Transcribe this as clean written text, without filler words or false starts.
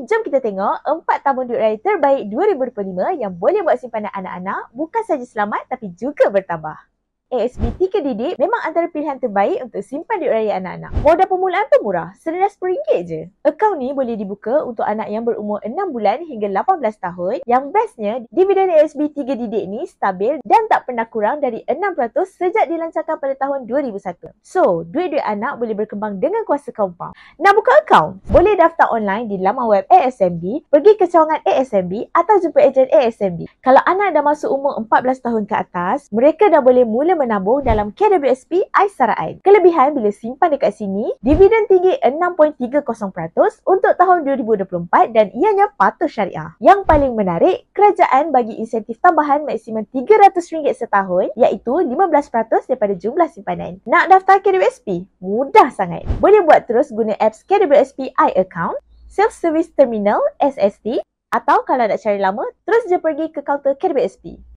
jom kita tengok 4 tabung duit raya terbaik 2025 yang boleh buat simpanan anak-anak bukan saja selamat tapi juga bertambah. ASB 3 Didik memang antara pilihan terbaik untuk simpan duit raya anak-anak. Modal permulaan pun murah, senilai RM10 je. Akaun ni boleh dibuka untuk anak yang berumur 6 bulan hingga 18 tahun. Yang bestnya, dividen ASB 3 Didik ni stabil dan tak pernah kurang dari 6% sejak dilancarkan pada tahun 2001. So, duit-duit anak boleh berkembang dengan kuasa compound. Nak buka akaun? Boleh daftar online di laman web ASMB, pergi ke cawangan ASMB atau jumpa ejen ASMB. Kalau anak dah masuk umur 14 tahun ke atas, mereka dah boleh mula menabung dalam KWSP Aisaraan. Kelebihan bila simpan dekat sini, dividen tinggi 6.30% untuk tahun 2024 dan ianya patuh syariah. Yang paling menarik, kerajaan bagi insentif tambahan maksimum RM300 setahun iaitu 15% daripada jumlah simpanan. Nak daftar KWSP? Mudah sangat. Boleh buat terus guna apps KWSP iAccount, Self Service Terminal SST atau kalau nak cari lama, terus je pergi ke kaunter KWSP.